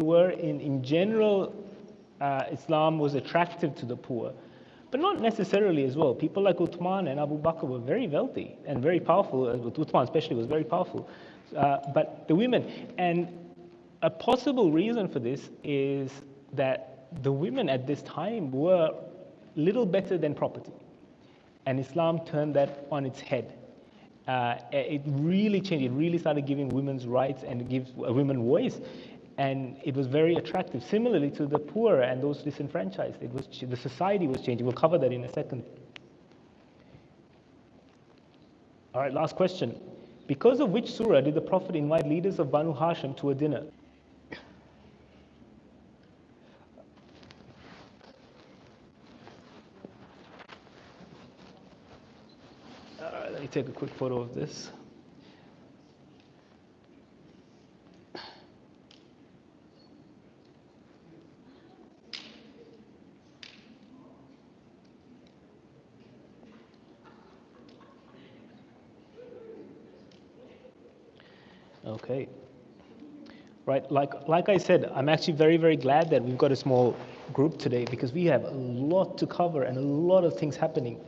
were in general, Islam was attractive to the poor, but not necessarily as well. People like Uthman and Abu Bakr were very wealthy and very powerful. Uthman especially was very powerful. But the women, and a possible reason for this is that the women at this time were little better than property. And Islam turned that on its head. It really changed. It really started giving women's rights and give women voice. And it was very attractive. Similarly to the poor and those disenfranchised, the society was changing. We'll cover that in a second. All right, last question. Because of which surah did the Prophet invite leaders of Banu Hashim to a dinner? Let me take a quick photo of this. Okay. Right, like I said, I'm actually very, very glad that we've got a small group today because we have a lot to cover and a lot of things happening.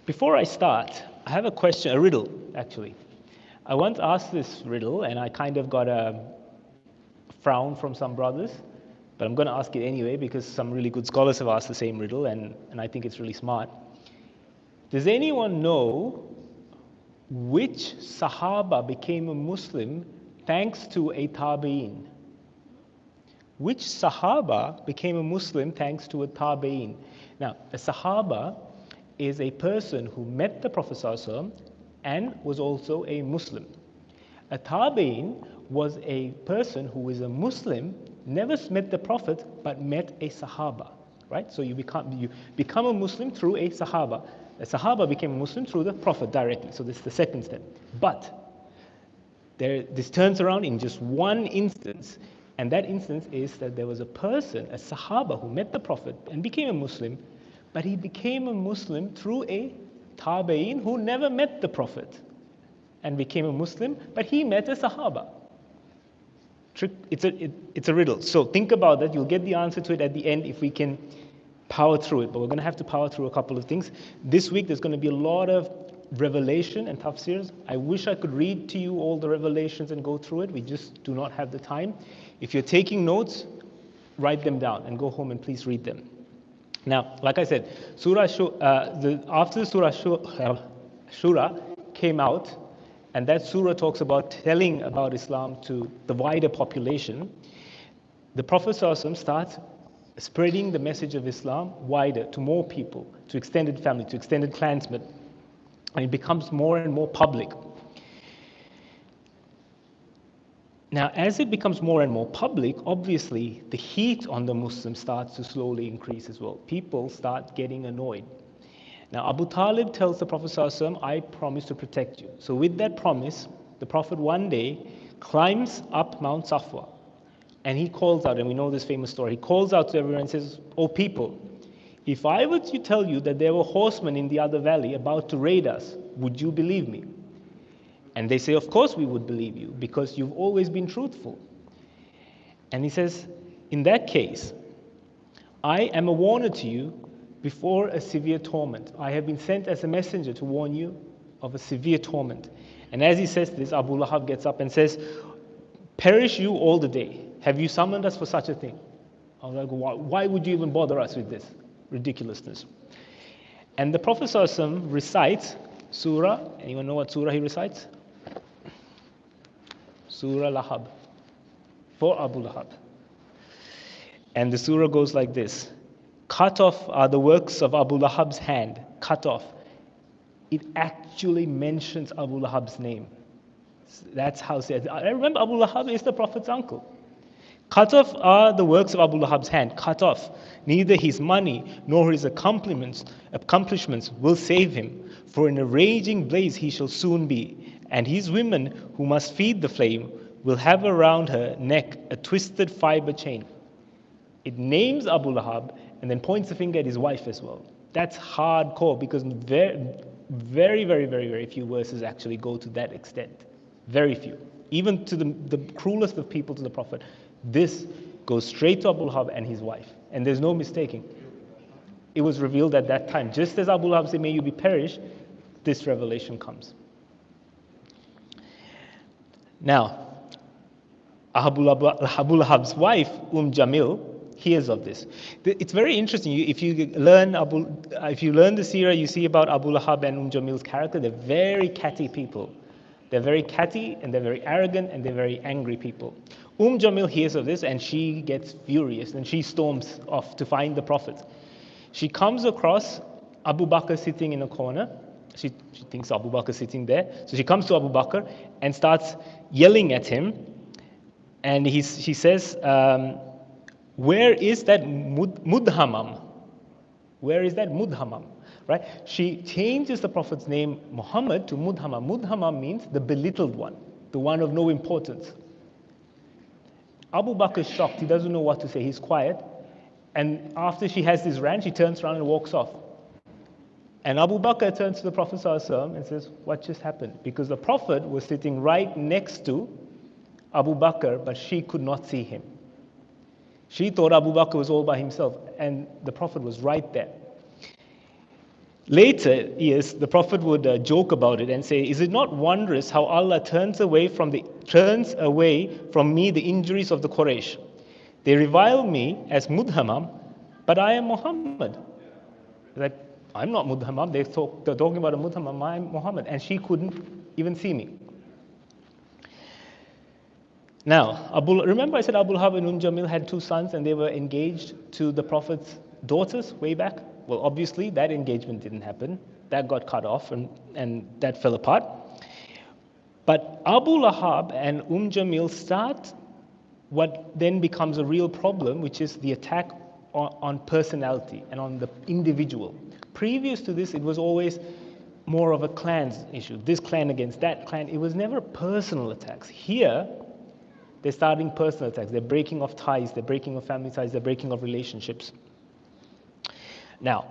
Before I start, I have a question, a riddle, actually. I once asked this riddle, and I kind of got a frown from some brothers, but I'm going to ask it anyway because some really good scholars have asked the same riddle, and I think it's really smart. Does anyone know which Sahaba became a Muslim thanks to a Tabi'in? Which Sahaba became a Muslim thanks to a Tabi'in? Now, a Sahaba is a person who met the Prophet ﷺ and was also a Muslim. A Tabi'in was a person who is a Muslim, never met the Prophet, but met a Sahaba, right? So you become a Muslim through a Sahaba. A Sahaba became a Muslim through the Prophet directly. So this is the second step. But this turns around in just one instance, and that instance is that there was a person, a Sahaba, who met the Prophet and became a Muslim, but he became a Muslim through a Tabi'in who never met the Prophet and became a Muslim, but he met a Sahaba. It's a riddle. So think about that. You'll get the answer to it at the end if we can power through it. But we're going to have to power through a couple of things. This week there's going to be a lot of revelation and tafsirs. I wish I could read to you all the revelations and go through it. We just do not have the time. If you're taking notes, write them down and go home and please read them. Now, like I said, after Surah Shura came out, and that surah talks about telling about Islam to the wider population, the Prophet ﷺ starts spreading the message of Islam wider to more people, to extended family, to extended clansmen, and it becomes more and more public. Now, as it becomes more and more public, obviously the heat on the Muslims starts to slowly increase as well. People start getting annoyed. Now, Abu Talib tells the Prophet ﷺ, I promise to protect you. So with that promise, the Prophet one day climbs up Mount Safwa, and he calls out, and we know this famous story, he calls out to everyone and says, "O people, if I were to tell you that there were horsemen in the other valley about to raid us, would you believe me?" And they say, "Of course we would believe you, because you've always been truthful." And he says, "In that case, I am a warner to you before a severe torment. I have been sent as a messenger to warn you of a severe torment." And as he says this, Abu Lahab gets up and says, "Perish you all the day. Have you summoned us for such a thing?" I was like, why would you even bother us with this ridiculousness? And the Prophet ﷺ recites surah. Anyone know what surah he recites? Surah Lahab for Abu Lahab. And the surah goes like this: cut off are the works of Abu Lahab's hand. Cut off. It actually mentions Abu Lahab's name. That's how it says. I remember Abu Lahab is the Prophet's uncle. Cut off are the works of Abu Lahab's hand. Cut off. Neither his money nor his accomplishments will save him. For in a raging blaze he shall soon be. And his women who must feed the flame will have around her neck a twisted fiber chain. It names Abu Lahab and then points the finger at his wife as well. That's hardcore, because very few verses actually go to that extent. Very few. even to the cruelest of people to the Prophet. This goes straight to Abu Lahab and his wife, and there's no mistaking. It was revealed at that time. Just as Abu Lahab said, may you be perished, this revelation comes. Now, Abu Lahab's wife, Jamil, hears of this. It's very interesting. If you learn the Seerah, you see about Abu Lahab and Jamil's character. They're very catty people. They're very catty, and they're very arrogant, and they're very angry people. Jamil hears of this, and she gets furious, and she storms off to find the Prophet. She comes across Abu Bakr sitting in a corner. She thinks Abu Bakr sitting there. So she comes to Abu Bakr and starts yelling at him. And she says, where is that Mudhamam? Where is that Mudhamam? Right? She changes the Prophet's name, Muhammad, to Mudhamam. Mudhamam means the belittled one, the one of no importance. Abu Bakr is shocked. He doesn't know what to say. He's quiet. And after she has this rant, she turns around and walks off. And Abu Bakr turns to the Prophet ﷺ and says, what just happened? Because the Prophet was sitting right next to Abu Bakr, but she could not see him. She thought Abu Bakr was all by himself, and the Prophet was right there. Later years, the Prophet would joke about it and say, is it not wondrous how Allah turns away from me the injuries of the Quraysh? They revile me as Mudhamam, but I am Muhammad. Like, I'm not Mudhamam. They're talking about a Mudhamam. I'm Muhammad. And she couldn't even see me. Now, remember I said Abu Lahab and Jamil had 2 sons and they were engaged to the Prophet's daughters way back? Well, obviously, that engagement didn't happen. That got cut off and that fell apart. But Abu Lahab and Jamil start what then becomes a real problem, which is the attack on personality and on the individual. Previous to this, it was always more of a clans issue. This clan against that clan. It was never personal attacks. Here, they're starting personal attacks. They're breaking off ties. They're breaking off family ties. They're breaking off relationships. Now,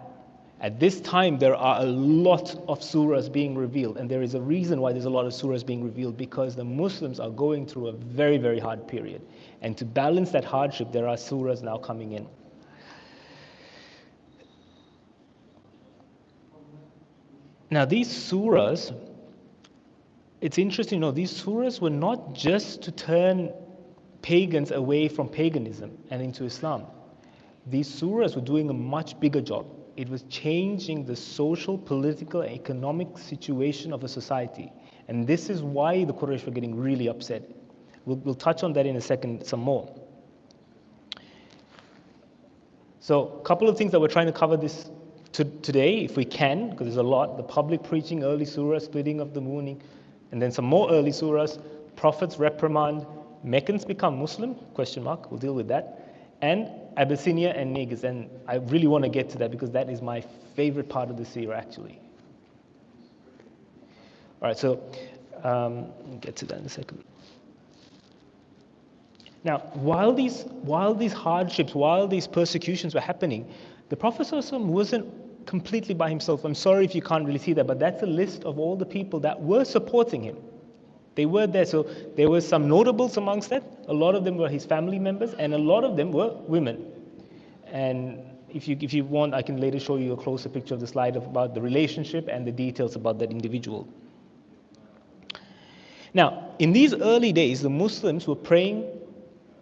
at this time, there are a lot of surahs being revealed. And there is a reason why there's a lot of surahs being revealed, because the Muslims are going through a very, very hard period. And to balance that hardship, there are surahs now coming in. Now, these surahs, it's interesting to know, these surahs were not just to turn pagans away from paganism and into Islam. These surahs were doing a much bigger job. It was changing the social, political, and economic situation of a society. And this is why the Quraysh were getting really upset. We'll touch on that in a second some more. So a couple of things that we're trying to cover this today, if we can, because there's a lot. The public preaching, early surahs, splitting of the moon, and then some more early surahs, prophets reprimand, Meccans become Muslim, ? We'll deal with that. And Abyssinia and Negus, and I really want to get to that because that is my favorite part of the seerah actually. All right, so we'll get to that in a second. Now, while these hardships, while these persecutions were happening, the Prophet ﷺ wasn't completely by himself. I'm sorry if you can't really see that, but that's a list of all the people that were supporting him. They were there, so there were some notables amongst that. A lot of them were his family members, and a lot of them were women. And if you want, I can later show you a closer picture of the slide about the relationship and the details about that individual. Now, in these early days, the Muslims were praying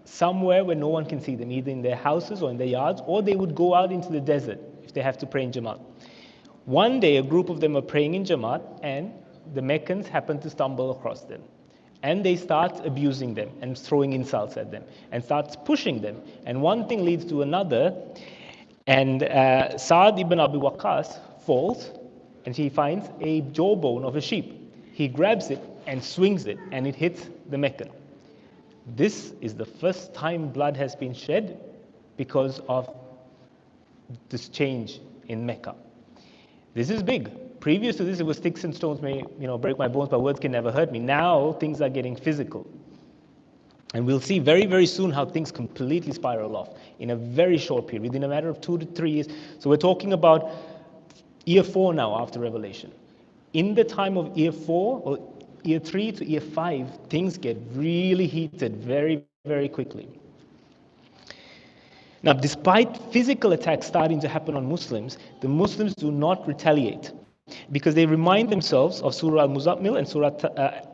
somewhere where no one can see them, either in their houses or in their yards, or they would go out into the desert if they have to pray in Jamaat. One day, a group of them were praying in Jamaat, and the Meccans happened to stumble across them. And they start abusing them and throwing insults at them and starts pushing them. And one thing leads to another, and Sa'd ibn Abi Waqqas falls, and he finds a jawbone of a sheep. He grabs it and swings it, and it hits the Meccan. This is the first time blood has been shed because of this change in Mecca. This is big. Previous to this, it was sticks and stones may break my bones, but words can never hurt me. Now things are getting physical. And we'll see very, very soon how things completely spiral off in a very short period, within a matter of 2 to 3 years. So we're talking about year 4 now after Revelation. In the time of year 4, well, year 3 to year 5, things get really heated very, very quickly. Now, despite physical attacks starting to happen on Muslims, the Muslims do not retaliate because they remind themselves of Surah Al-Muzammil and Surah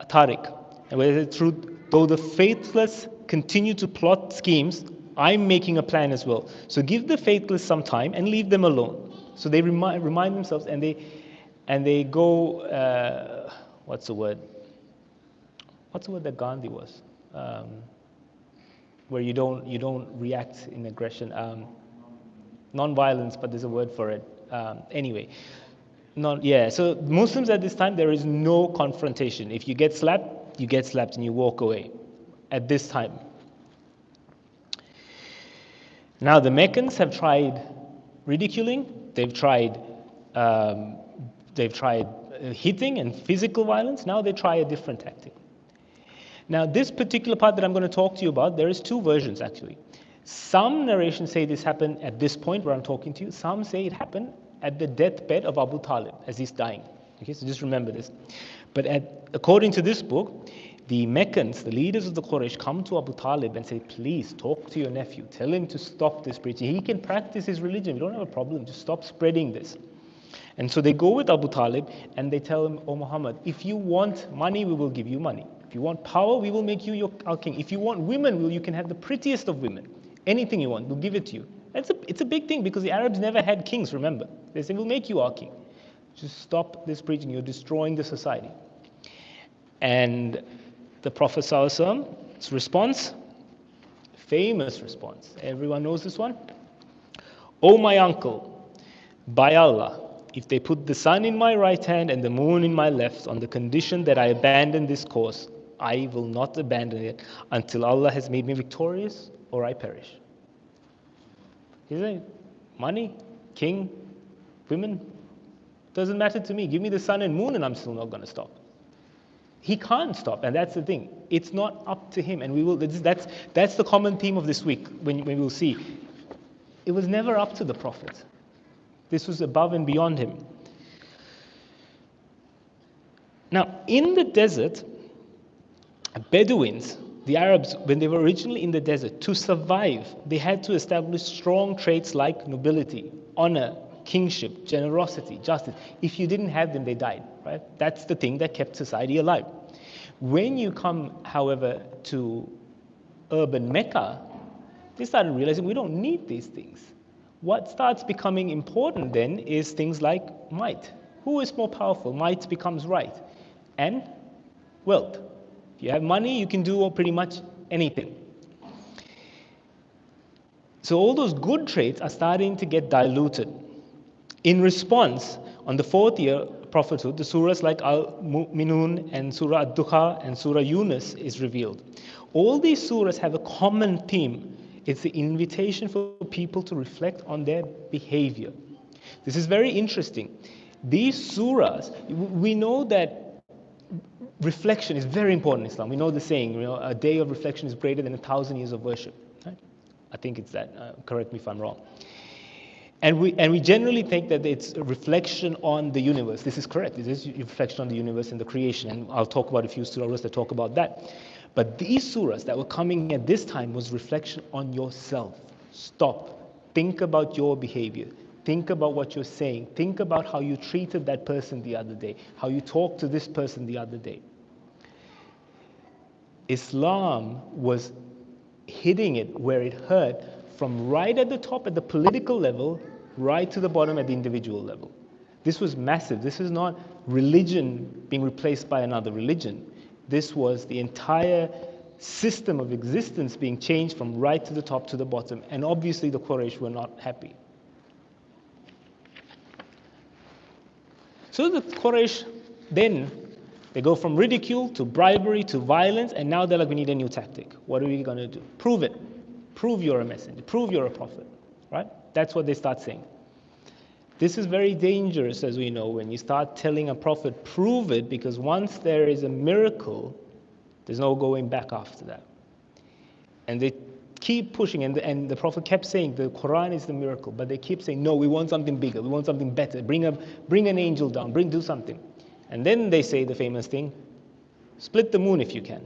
Tariq. And where though the faithless continue to plot schemes, I'm making a plan as well. So give the faithless some time and leave them alone. So they remind themselves, and they go. What's the word? What's the word that Gandhi was? Where you don't react in aggression. Non-violence, but there's a word for it. Anyway. So Muslims at this time, there is no confrontation. If you get slapped, you get slapped and you walk away at this time. Now the Meccans have tried ridiculing, they've tried hitting and physical violence. Now they try a different tactic. Now this particular part that I'm going to talk to you about, there is two versions actually. Some narrations say this happened at this point where I'm talking to you. Some say it happened at the deathbed of Abu Talib as he's dying. Okay, so just remember this. But according to this book, the Meccans, the leaders of the Quraysh, come to Abu Talib and say, please talk to your nephew. Tell him to stop this preaching. He can practice his religion. We don't have a problem. Just stop spreading this. And so they go with Abu Talib and they tell him, oh Muhammad, if you want money, we will give you money. If you want power, we will make you our king. If you want women, you can have the prettiest of women. Anything you want, we'll give it to you. It's a big thing because the Arabs never had kings, remember. They say, we'll make you our king. Just stop this preaching. You're destroying the society. And the Prophet ﷺ's response, famous response. Everyone knows this one. Oh my uncle, by Allah, if they put the sun in my right hand and the moon in my left on the condition that I abandon this course, I will not abandon it until Allah has made me victorious or I perish. He's saying, money, king, women, doesn't matter to me. Give me the sun and moon and I'm still not going to stop. He can't stop, and that's the thing. It's not up to him, and we will. That's the common theme of this week. When we will see, it was never up to the Prophet. This was above and beyond him. Now, in the desert, Bedouins, the Arabs, when they were originally in the desert, to survive, they had to establish strong traits like nobility, honor, kingship, generosity, justice. If you didn't have them, they died, right? That's the thing that kept society alive. When you come, however, to urban Mecca, they started realizing we don't need these things. What starts becoming important then is things like might. Who is more powerful? Might becomes right. And wealth. If you have money, you can do pretty much anything. So all those good traits are starting to get diluted. In response, on the 4th year of prophethood, the surahs like Al-Mu'minun and Surah Ad-Dukha and Surah Yunus is revealed. All these surahs have a common theme. It's the invitation for people to reflect on their behavior. This is very interesting. These surahs, we know that reflection is very important in Islam. We know the saying, a day of reflection is greater than 1,000 years of worship. Right? I think it's that. Correct me if I'm wrong. And we generally think that it's a reflection on the universe. This is correct. It is a reflection on the universe and the creation. And I'll talk about a few surahs that talk about that. But these surahs that were coming at this time was reflection on yourself. Stop. Think about your behavior. Think about what you're saying. Think about how you treated that person the other day. How you talked to this person the other day. Islam was hitting it where it hurt, from right at the top at the political level, right to the bottom at the individual level. This was massive. This is not religion being replaced by another religion. This was the entire system of existence being changed from right to the top to the bottom. And obviously the Quraysh were not happy. So the Quraysh then, they go from ridicule to bribery to violence, and now they're like, we need a new tactic. What are we going to do? Prove it. Prove you're a messenger. Prove you're a prophet. Right? That's what they start saying. This is very dangerous, as we know, when you start telling a prophet, prove it, because once there is a miracle, there's no going back after that. And they keep pushing, and the prophet kept saying, the Quran is the miracle, but they keep saying, no, we want something bigger, we want something better, bring an angel down, do something. And then they say the famous thing, Split the moon if you can.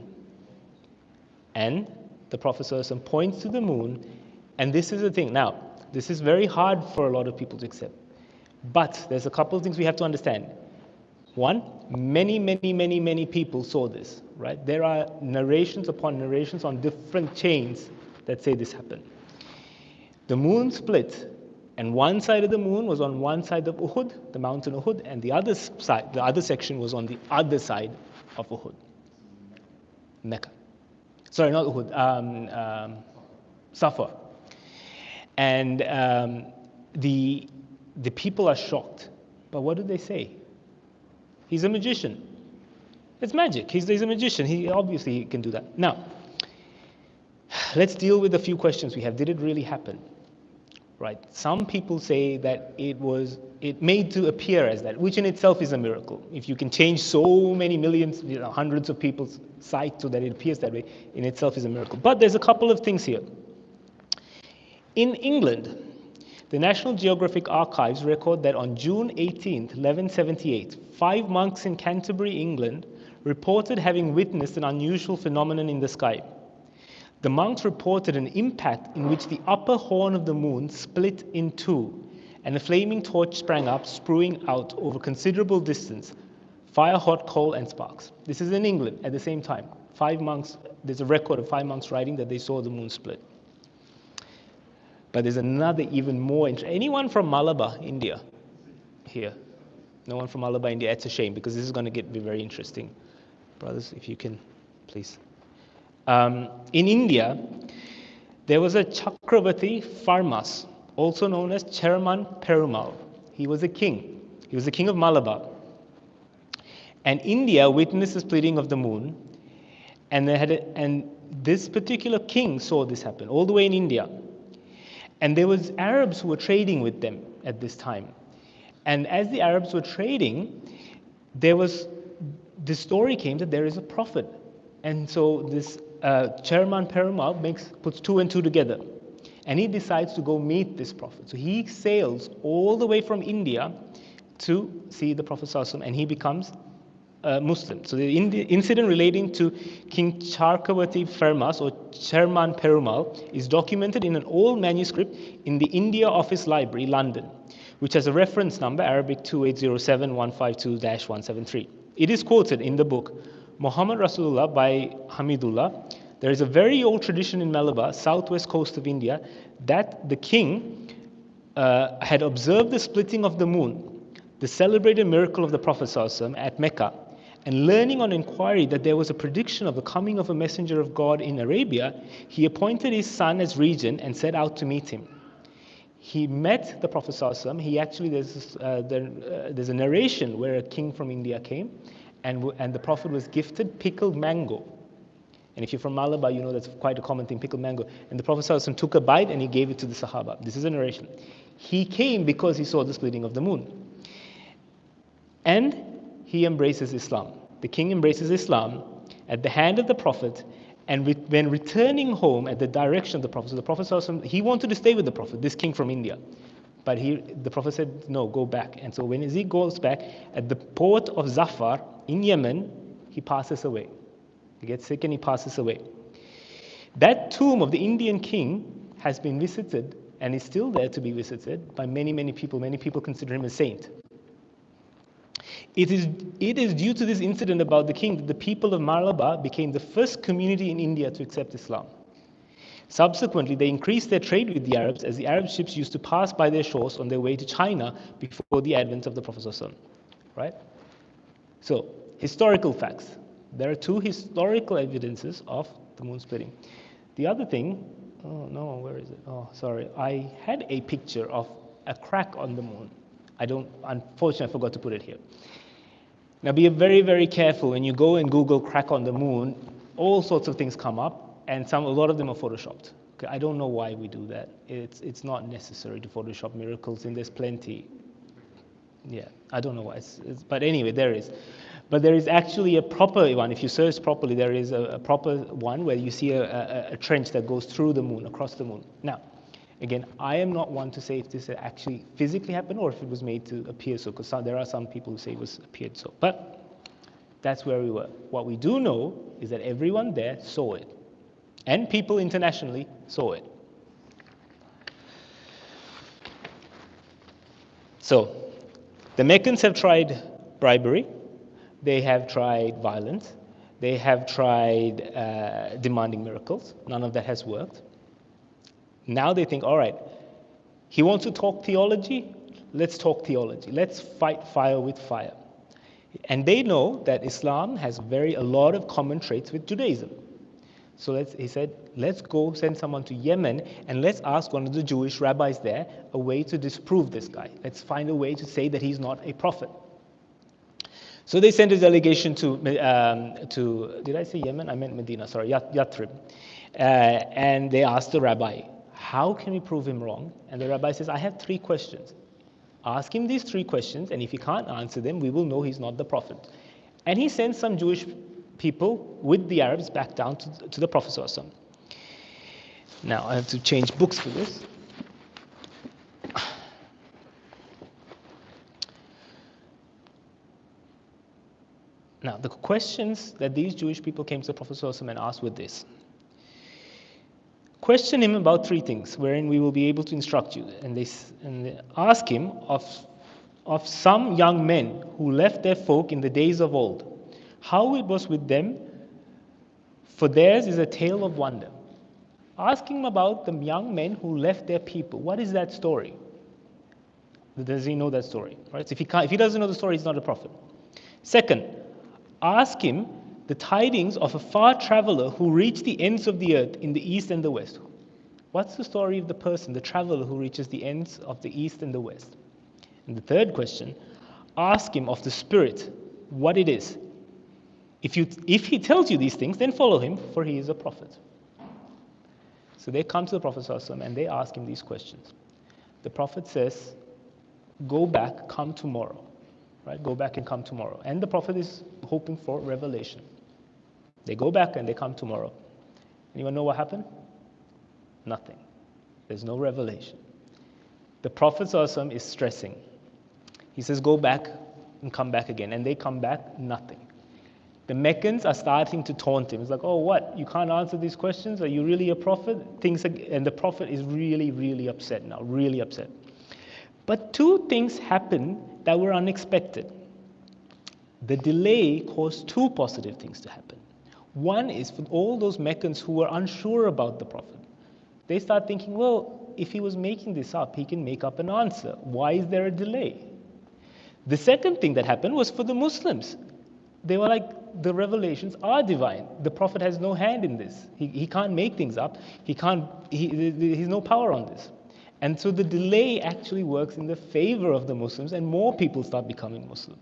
And the Prophet ﷺ points to the moon, and this is the thing. Now, this is very hard for a lot of people to accept. But there's a couple of things we have to understand. One, many people saw this, right? There are narrations upon narrations on different chains that say this happened. The moon split, and one side of the moon was on one side of Uhud, the mountain Uhud, and the other side, the other section was on the other side of Uhud, Mecca. Sorry, not Uhud, Safa. And the people are shocked. But what do they say? He's a magician. It's magic. He's a magician. He obviously can do that. Now, let's deal with a few questions we have. Did it really happen? Right. Some people say that it made to appear as that, which in itself is a miracle. If you can change so many millions, hundreds of people's sight so that it appears that way, in itself is a miracle. But there's a couple of things here. In England, the National Geographic Archives record that on June 18th, 1178, 5 monks in Canterbury, England, reported having witnessed an unusual phenomenon in the sky. The monks reported an impact in which the upper horn of the moon split in two, and a flaming torch sprang up, spewing out over considerable distance, fire, hot coal, and sparks. This is in England at the same time. 5 monks, there's a record of 5 monks writing that they saw the moon split. But there's another even more interesting. Anyone from Malabar, India? Here. No one from Malabar, India. It's a shame because this is going to be very interesting. Brothers, if you can, please. In India, there was a Chakravarti Farmas, also known as Chairman Perumal. He was a king. He was the king of Malabar. And India witnessed the splitting of the moon. And this particular king saw this happen all the way in India. And there was Arabs who were trading with them at this time. And as the Arabs were trading, this story came that there is a prophet. And so this Chairman Perumal puts 2 and 2 together. And he decides to go meet this prophet. So he sails all the way from India to see the Prophet ﷺ, and he becomes Muslim. So the incident relating to King Chakravarti Farmas or Chairman Perumal is documented in an old manuscript in the India Office Library, London, which has a reference number, Arabic 2807-152-173. It is quoted in the book Muhammad Rasulullah by Hamidullah. There is a very old tradition in Malabar, southwest coast of India, that the king had observed the splitting of the moon, the celebrated miracle of the Prophet ﷺ at Mecca, and learning on inquiry that there was a prediction of the coming of a messenger of God in Arabia, he appointed his son as regent and set out to meet him. He met the Prophet ﷺ. He actually, there's a narration where a king from India came, and the Prophet was gifted pickled mango. And if you're from Malabar, you know that's quite a common thing, pickled mango. And the Prophet ﷺ took a bite and he gave it to the Sahaba. This is a narration. He came because he saw the splitting of the moon. And he embraces Islam. The king embraces Islam at the hand of the Prophet, and when returning home at the direction of the Prophet, so the Prophet he wanted to stay with the Prophet, this king from India. But the Prophet said, no, go back. And so when he goes back, at the port of Zafar in Yemen, he passes away. He gets sick and he passes away. That tomb of the Indian king has been visited and is still there to be visited by many people. Many people consider him a saint. It is due to this incident about the king that the people of Malabar became the first community in India to accept Islam. Subsequently, they increased their trade with the Arabs as the Arab ships used to pass by their shores on their way to China before the advent of the Prophet ﷺ. Right? So, historical facts. There are 2 historical evidences of the moon splitting. The other thing, oh no, where is it? Oh, sorry. I had a picture of a crack on the moon. Unfortunately, I forgot to put it here. Now be very, very careful when you go and Google crack on the moon, all sorts of things come up, and a lot of them are photoshopped. Okay, I don't know why we do that. It's not necessary to Photoshop miracles, and there's plenty. Yeah, I don't know why. But anyway, there is. But there is actually a proper one. If you search properly, there is a proper one where you see a trench that goes through the moon, across the moon. Now, again, I am not one to say if this actually physically happened or if it was made to appear so, because there are some people who say it was appeared so. But That's where we were. What we do know is that everyone there saw it. And people internationally saw it. So, the Meccans have tried bribery. They have tried violence. They have tried demanding miracles. None of that has worked. Now they think, all right, he wants to talk theology. Let's talk theology. Let's fight fire with fire. And they know that Islam has a lot of common traits with Judaism. So he said, let's go send someone to Yemen and let's ask one of the Jewish rabbis there a way to disprove this guy. Let's find a way to say that he's not a prophet. So they sent a delegation to did I say Yemen? I meant Medina, sorry, Yathrib. And they asked the rabbi, how can we prove him wrong? And the rabbi says, I have 3 questions. Ask him these 3 questions, and if he can't answer them, we will know he's not the prophet. And he sent some Jewish people with the Arabs back down to the Prophet ﷺ. Now, I have to change books for this. Now, the questions that these Jewish people came to the Prophet ﷺ and asked were this. Question him about 3 things, wherein we will be able to instruct you. And they ask him of some young men who left their folk in the days of old, how it was with them, for theirs is a tale of wonder. Ask him about the young men who left their people. What is that story? Does he know that story? Right? So if he doesn't know the story, he's not a prophet. Second, ask him the tidings of a far traveler who reached the ends of the earth in the east and the west. What's the story of the person, the traveler who reaches the ends of the east and the west? And the third question, ask him of the spirit, what it is. If he tells you these things, then follow him, for he is a prophet. So they come to the Prophet ﷺ and they ask him these questions. The Prophet says, go back, come tomorrow. Right? Go back and come tomorrow. And the Prophet is hoping for revelation. They go back and they come tomorrow. Anyone know what happened? Nothing. There's no revelation. The Prophet ﷺ is stressing. He says, go back and come back again. And they come back, nothing. The Meccans are starting to taunt him. It's like, oh, what? You can't answer these questions? Are you really a prophet? And the Prophet is really, really upset now, really upset. But 2 things happen that were unexpected. The delay caused 2 positive things to happen. One is for all those Meccans who were unsure about the Prophet. They start thinking, well, if he was making this up, he can make up an answer. Why is there a delay? The second thing that happened was for the Muslims. They were like, the revelations are divine. The Prophet has no hand in this. He can't make things up. He's no power on this. And so the delay actually works in the favor of the Muslims, and more people start becoming Muslim,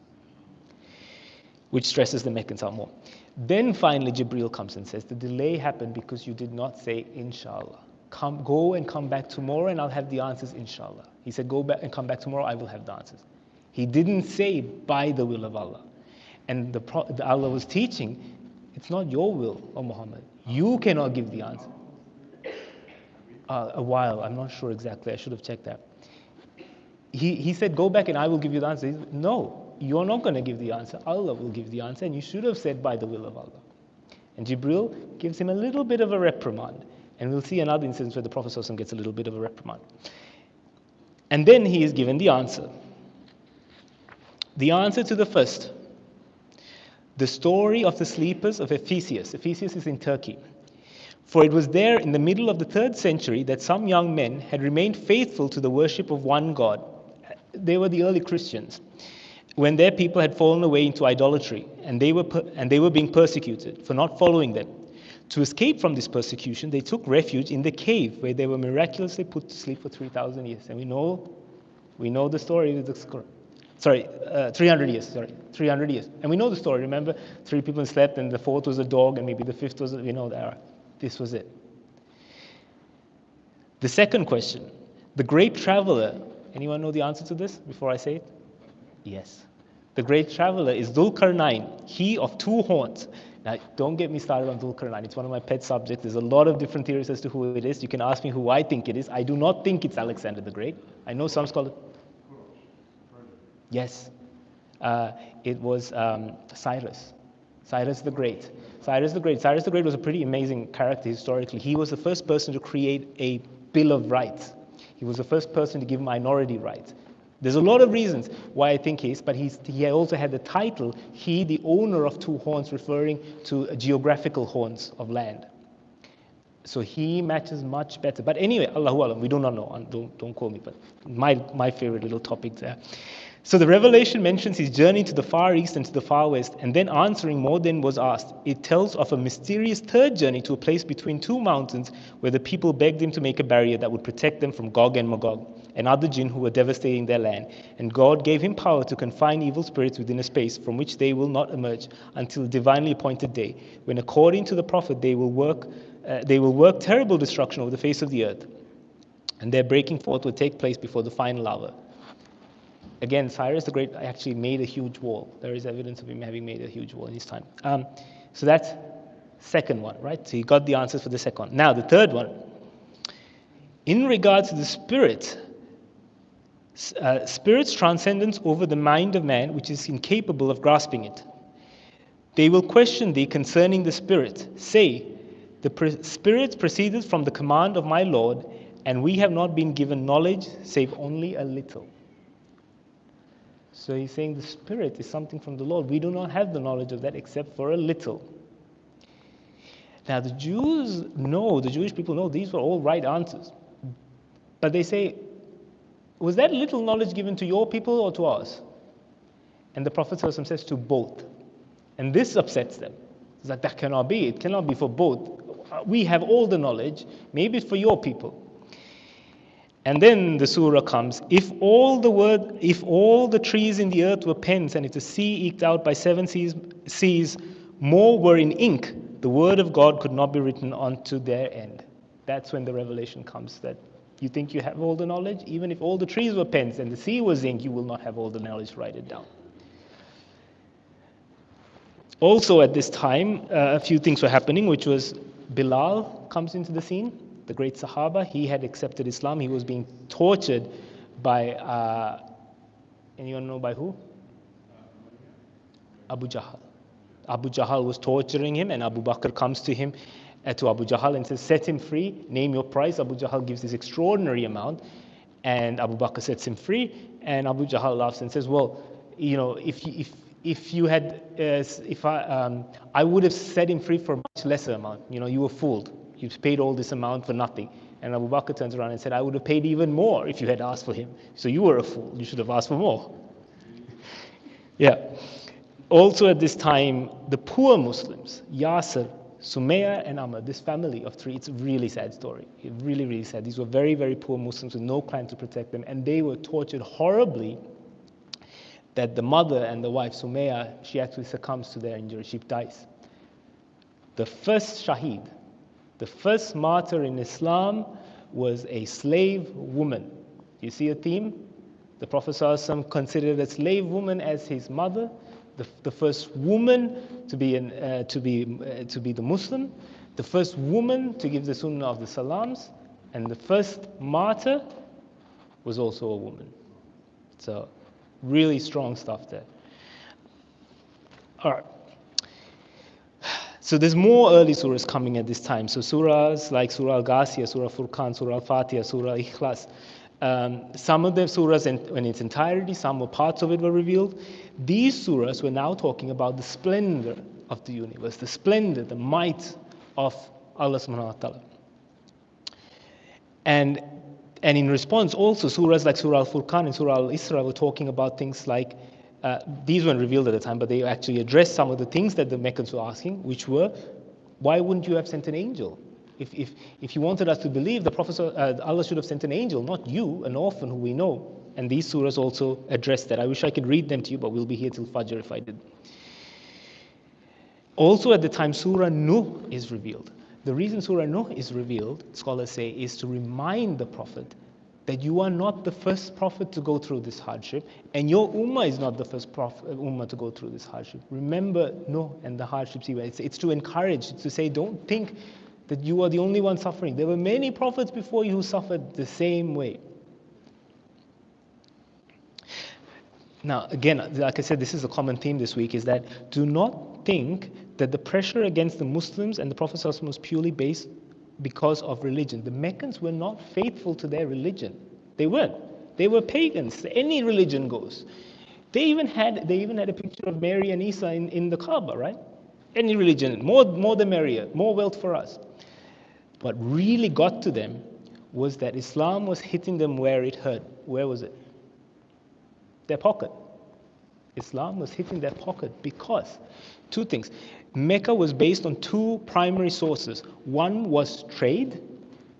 which stresses the Meccans out more. Then finally Jibreel comes and says, the delay happened because you did not say, inshallah. Go and come back tomorrow and I'll have the answers, inshallah. He said, go back and come back tomorrow, I will have the answers. He didn't say, by the will of Allah. And Allah was teaching, it's not your will, O Muhammad. You cannot give the answer. A while, I'm not sure exactly, I should have checked that. He said, go back and I will give you the answer. He said, no, you're not going to give the answer. Allah will give the answer, and you should have said by the will of Allah. And Jibreel gives him a little bit of a reprimand. And we'll see another instance where the Prophet ﷺ gets a little bit of a reprimand. And then he is given the answer. The answer to the first, the story of the sleepers of Ephesus. Ephesus is in Turkey. For it was there in the middle of the 3rd century that some young men had remained faithful to the worship of one God. They were the early Christians, when their people had fallen away into idolatry, and they were being persecuted for not following them. To escape from this persecution, they took refuge in the cave where they were miraculously put to sleep for 3,000 years. And we know the story of the 300 years, 300 years. And we know the story, remember? 3 people slept, and the 4th was a dog, and maybe the 5th was, that. This was it. The second question, the great traveler, anyone know the answer to this before I say it? Yes. The great traveler is Dhul-Qarnayn, he of 2 horns. Now, don't get me started on Dhul-Qarnayn. It's one of my pet subjects. There's a lot of different theories as to who it is. You can ask me who I think it is. I do not think it's Alexander the Great. I know some scholars. Yes. It was Cyrus. Cyrus the Great. Cyrus the Great. Cyrus the Great was a pretty amazing character historically. He was the first person to create a Bill of Rights. He was the first person to give minority rights. There's a lot of reasons why I think he is, but he also had the title, he, the owner of two horns, referring to geographical horns of land. So he matches much better. But anyway, Allahu Alam, we do not know. Don't call me, but my favorite little topic there. So the revelation mentions his journey to the far east and to the far west, and then answering more than was asked. It tells of a mysterious third journey to a place between two mountains where the people begged him to make a barrier that would protect them from Gog and Magog and other jinn who were devastating their land. And God gave him power to confine evil spirits within a space from which they will not emerge until the divinely appointed day, when according to the prophet they will work terrible destruction over the face of the earth. And their breaking forth will take place before the final hour. Again, Cyrus the Great actually made a huge wall. There is evidence of him having made a huge wall in his time. So that's second one, right? So you got the answers for the second one. Now, the third one. In regards to the spirit, spirit's transcendence over the mind of man, which is incapable of grasping it. They will question thee concerning the spirit. Say, the spirit proceeded from the command of my Lord, and we have not been given knowledge save only a little. So he's saying the spirit is something from the Lord. We do not have the knowledge of that except for a little. Now the Jews know, the Jewish people know these were all right answers. But they say, was that little knowledge given to your people or to us? And the Prophet ﷺ says to both. And this upsets them. It's like, that cannot be. It cannot be for both. We have all the knowledge. Maybe it's for your people. And then the surah comes, if all the trees in the earth were pens, and if the sea eked out by 7 seas more were in ink, the word of God could not be written onto their end. That's when the revelation comes, that you think you have all the knowledge? Even if all the trees were pens and the sea was ink, you will not have all the knowledge to write it down. Also at this time, a few things were happening, which was Bilal comes into the scene. The great Sahaba, he had accepted Islam. He was being tortured by, anyone know by who? Abu Jahl. Abu Jahl was torturing him, and Abu Bakr comes to him, to Abu Jahl, and says, set him free, name your price. Abu Jahl gives this extraordinary amount, and Abu Bakr sets him free, and Abu Jahl laughs and says, well, you know, if you had, I would have set him free for a much lesser amount. You know, you were fooled. You paid all this amount for nothing. And Abu Bakr turns around and said, I would have paid even more if you had asked for him. So you were a fool. You should have asked for more. Yeah. Also at this time, the poor Muslims, Yasir, Sumayya, and Amr, this family of three, it's a really sad story. Really, really sad. These were very, very poor Muslims with no clan to protect them. And they were tortured horribly that the mother and the wife, Sumayya, she actually succumbs to their injury. She dies. The first shaheed, the first martyr in Islam was a slave woman. You see a theme? The Prophet ﷺ considered a slave woman as his mother, the first woman to be the Muslim, the first woman to give the sunnah of the salams, and the first martyr was also a woman. So really strong stuff there. All right. So there's more early surahs coming at this time. So surahs like Surah Al-Ghasiyah, Surah Furqan, Surah Al-Fatiha, Surah Ikhlas. Some of the surahs in its entirety, some were parts of it were revealed. These surahs were now talking about the splendor of the universe, the splendor, the might of Allah subhanahu wa ta'ala. And in response also, surahs like Surah Al-Furqan and Surah Al-Isra were talking about things like, these weren't revealed at the time, but they actually addressed some of the things that the Meccans were asking, which were, why wouldn't you have sent an angel? If you wanted us to believe, the Prophet, Allah should have sent an angel, not you, an orphan who we know. And these surahs also address that. I wish I could read them to you, but we'll be here till Fajr if I did. Also at the time, Surah Nuh is revealed. The reason Surah Nuh is revealed, scholars say, is to remind the Prophet that you are not the first prophet to go through this hardship, and your ummah is not the first ummah to go through this hardship. Remember Nuh and the hardships he went. It's to encourage, to say, don't think that you are the only one suffering. There were many prophets before you who suffered the same way. Now, again, like I said, this is a common theme this week, is that do not think that the pressure against the Muslims and the Prophet ﷺ was purely based because of religion. The Meccans were not faithful to their religion. They weren't. They were pagans. Any religion goes. They even had a picture of Mary and Isa in the Kaaba, right? Any religion, more the merrier, more wealth for us. What really got to them was that Islam was hitting them where it hurt. Where was it? Their pocket. Islam was hitting their pocket because two things. Mecca was based on two primary sources. One was trade,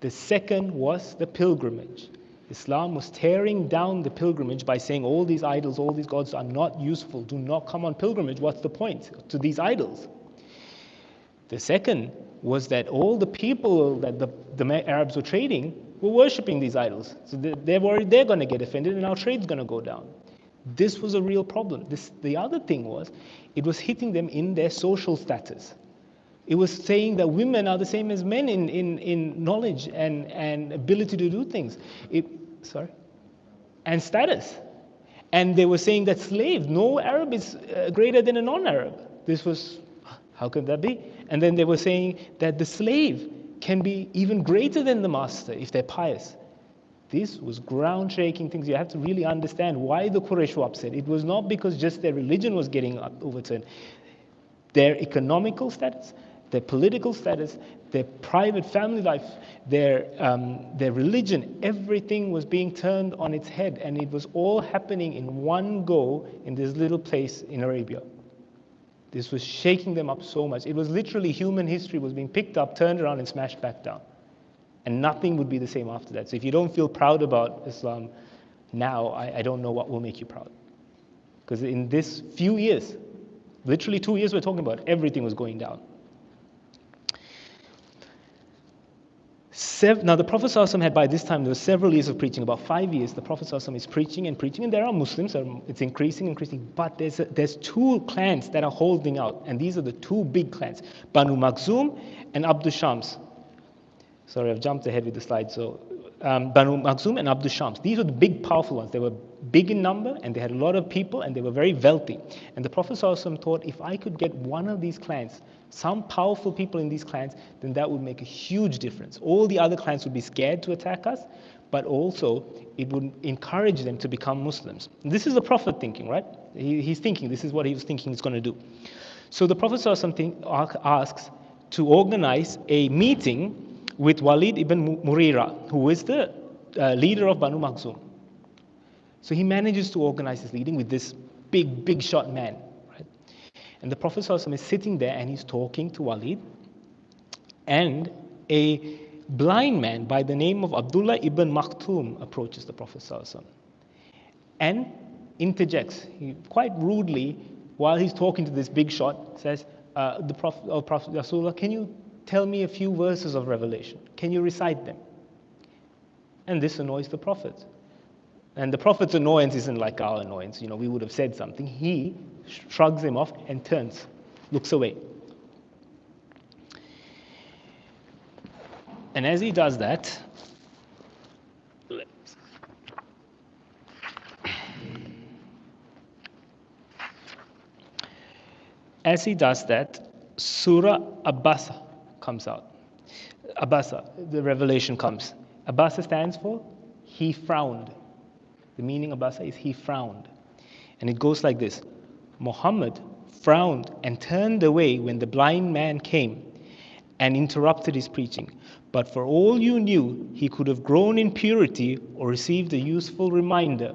the second was the pilgrimage. Islam was tearing down the pilgrimage by saying all these idols, all these gods are not useful. Do not come on pilgrimage. What's the point to these idols? The second was that all the people that the Arabs were trading were worshipping these idols. So they're worried they're going to get offended and our trade's going to go down. This was a real problem. The other thing was, it was hitting them in their social status. It was saying that women are the same as men in knowledge and ability to do things. And status. And they were saying that slaves, no Arab is greater than a non-Arab. This was, how could that be? And then they were saying that the slave can be even greater than the master if they're pious. This was ground-shaking things. You have to really understand why the Quraysh were upset. It was not because just their religion was getting overturned. Their economical status, their political status, their private family life, their religion, everything was being turned on its head, and it was all happening in one go in this little place in Arabia. This was shaking them up so much. It was literally human history was being picked up, turned around, and smashed back down. And nothing would be the same after that. So if you don't feel proud about Islam now, I don't know what will make you proud. Because in this few years, literally 2 years we're talking about, everything was going down. Now the Prophet ﷺ had, by this time, there were several years of preaching, about 5 years. The Prophet ﷺ is preaching and preaching, and there are Muslims, it's increasing, but there's two clans that are holding out, and these are the two big clans, Banu Makhzum and Abdu Shams. Sorry, I've jumped ahead with the slide. So, Banu Makhzum and Abdu Shams. These were the big, powerful ones. They were big in number, and they had a lot of people, and they were very wealthy. And the Prophet ﷺ thought, if I could get one of these clans, some powerful people in these clans, then that would make a huge difference. All the other clans would be scared to attack us, but also it would encourage them to become Muslims. And this is the Prophet thinking, right? He's thinking, this is what he was thinking he's going to do. So the Prophet ﷺ asks to organize a meeting with Walid ibn Mughira, who is the leader of Banu Makhzum. So he manages to organize this meeting with this big shot man. Right? And the Prophet ﷺ is sitting there and he's talking to Walid. And a blind man by the name of Abdullah ibn Maktoum approaches the Prophet ﷺ and interjects. He quite rudely, while he's talking to this big shot, says, the Prophet Rasulullah, can you tell me a few verses of Revelation? Can you recite them? And this annoys the Prophet. And the Prophet's annoyance isn't like our annoyance. You know, we would have said something. He shrugs him off and turns, looks away. And as he does that, Surah Abasa comes out. Abasa, the revelation comes. Abasa stands for he frowned. The meaning of Abasa is he frowned. And it goes like this. Muhammad frowned and turned away when the blind man came and interrupted his preaching. But for all you knew, he could have grown in purity or received a useful reminder.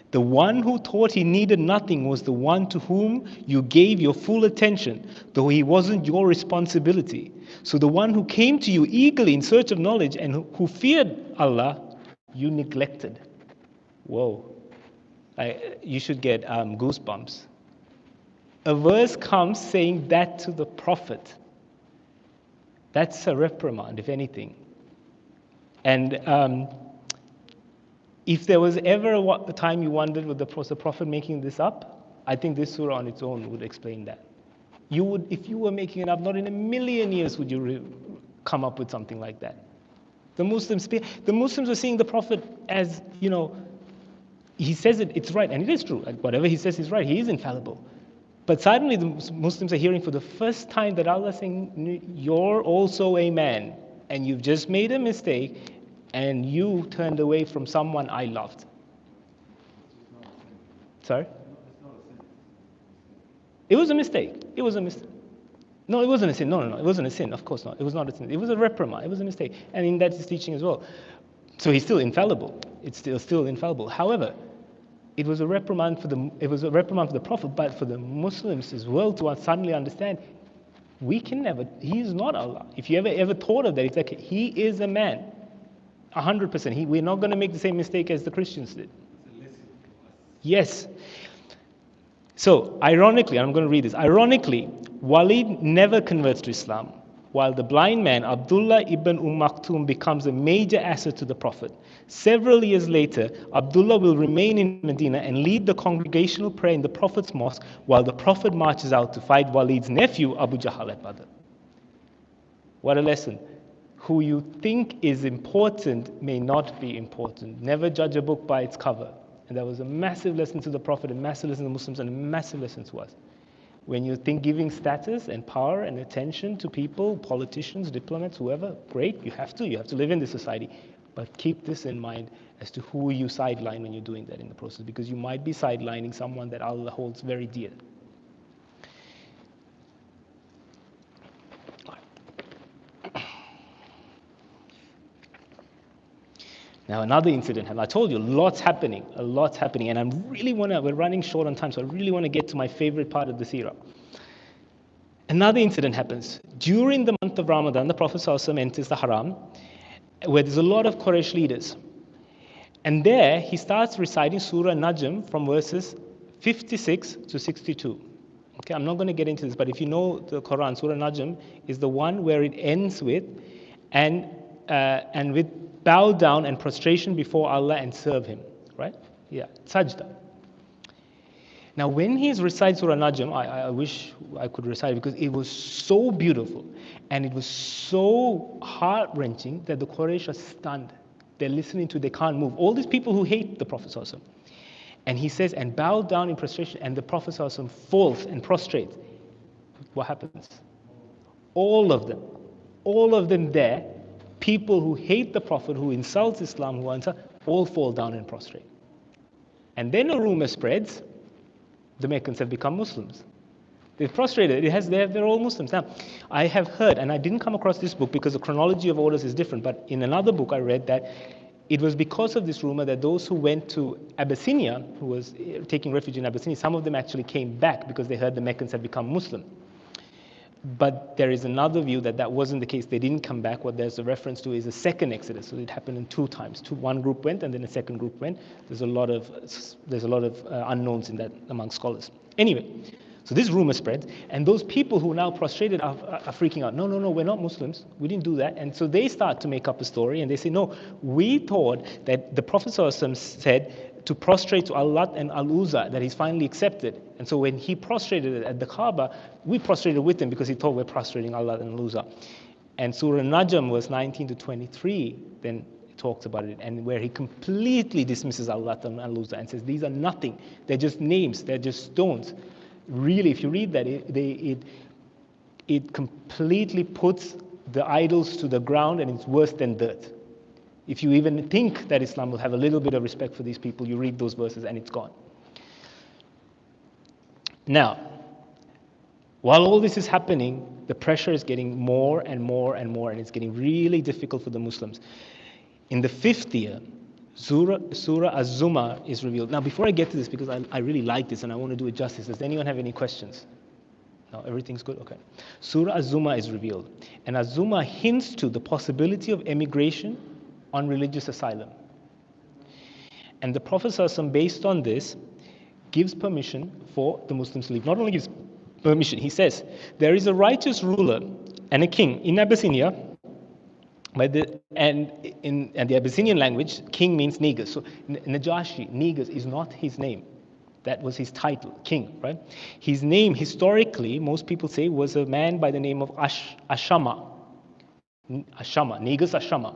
The one who thought he needed nothing was the one to whom you gave your full attention, though he wasn't your responsibility. So the one who came to you eagerly in search of knowledge and who feared Allah, you neglected. Whoa. You should get goosebumps. A verse comes saying that to the Prophet. That's a reprimand, if anything. And if there was ever a time you wondered, was the Prophet making this up? I think this surah on its own would explain that. You would, if you were making it up, not in a million years would you come up with something like that. The Muslims were seeing the Prophet as, he says it's right, and it is true. Whatever he says is right. He is infallible. But suddenly the Muslims are hearing for the first time that Allah is saying, you're also a man, and you've just made a mistake, and you turned away from someone I loved. Sorry? It was a mistake. It was a mistake. No, it wasn't a sin. No, it wasn't a sin. Of course not. It was not a sin. It was a reprimand. It was a mistake. And in that is teaching as well. So he's still infallible. It's still infallible. However, it was a reprimand for the Prophet, but for the Muslims as well to suddenly understand, he is not Allah. If you ever thought of that, it's like he is a man, 100%. We're not going to make the same mistake as the Christians did. Yes. So, ironically, I'm going to read this. Ironically, Walid never converts to Islam, while the blind man, Abdullah ibn Maktoum, becomes a major asset to the Prophet. Several years later, Abdullah will remain in Medina and lead the congregational prayer in the Prophet's mosque, while the Prophet marches out to fight Walid's nephew, Abu Jahl at Badr. What a lesson. Who you think is important may not be important. Never judge a book by its cover. And that was a massive lesson to the Prophet, a massive lesson to the Muslims, and a massive lesson to us. When you think giving status and power and attention to people, politicians, diplomats, whoever, great, you have to live in this society. But keep this in mind as to who you sideline when you're doing that in the process, because you might be sidelining someone that Allah holds very dear. Now another incident happened. I told you, lots happening, and we're running short on time, so I really want to get to my favorite part of the seerah. Another incident happens. During the month of Ramadan, the Prophet ﷺ enters the Haram, where there's a lot of Quraysh leaders. And there, he starts reciting Surah Najm from verses 56 to 62. Okay, I'm not going to get into this, but if you know the Quran, Surah Najm is the one where it ends with, and with bow down and prostration before Allah and serve Him, right? Yeah, sajda. Now, when he recites Surah Najm, I wish I could recite it because it was so beautiful and it was so heart-wrenching that the Quraysh are stunned. They're listening to, they can't move. All these people who hate the Prophet ﷺ. And he says, and bow down in prostration, and the Prophet ﷺ falls and prostrates. What happens? All of them there, people who hate the Prophet, who insults Islam, all fall down and prostrate. And then a rumor spreads, the Meccans have become Muslims. They've prostrated. They're all Muslims. Now, I have heard, and I didn't come across this book because the chronology of orders is different, but in another book I read that it was because of this rumor that those who went to Abyssinia, who was taking refuge in Abyssinia, some of them actually came back because they heard the Meccans had become Muslim. But there is another view that wasn't the case. They didn't come back. What there's a reference to is a second exodus. So it happened in two times. One group went, and then a second group went. There's a lot of unknowns in that among scholars. Anyway, so this rumor spreads, and those people who now prostrated are freaking out. No, we're not Muslims. We didn't do that. And so they start to make up a story, and they say, no, we thought that the Prophet ﷺ said to prostrate to Allah and Al-Uzza, that he's finally accepted. And so when he prostrated at the Kaaba, we prostrated with him because he thought we're prostrating Allah and Al-Uzza. And Surah Najm verse 19 to 23 then talks about it, and where he completely dismisses Allah and Al-Uzza and says these are nothing, they're just names, they're just stones. Really, if you read that, it completely puts the idols to the ground, and it's worse than dirt. If you even think that Islam will have a little bit of respect for these people, you read those verses and it's gone. Now, while all this is happening, the pressure is getting more and more and more, and it's getting really difficult for the Muslims. In the 5th year, Surah Az-Zumar is revealed. Now, before I get to this, because I really like this and I want to do it justice, does anyone have any questions? No, everything's good? Okay. Surah Az-Zumar is revealed. And Az-Zumar hints to the possibility of emigration on religious asylum. And the Prophet ﷺ, based on this, gives permission for the Muslims to leave. Not only gives permission, he says, there is a righteous ruler and a king in Abyssinia, and in the Abyssinian language, king means Negus. So Najashi, Negus, is not his name. That was his title, king, right? His name, historically, most people say, was a man by the name of Ashama. Negus Ashama.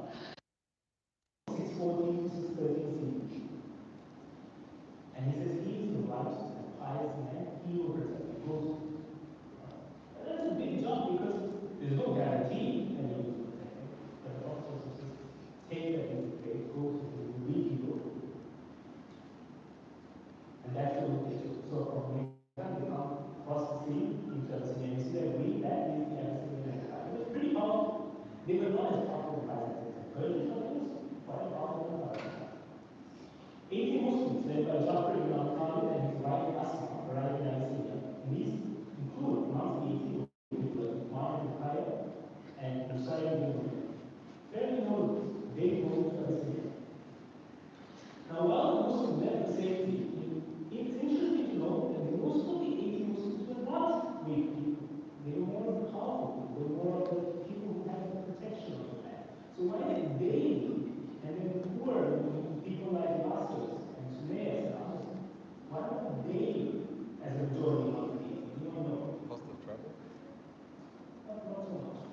And he says, he is the righteous and pious man, he will protect. He will it daily. And then the poor, people like Lazarus and Seerah and others, why not daily as a majority of the people? You don't know. Cost of travel? Not so much.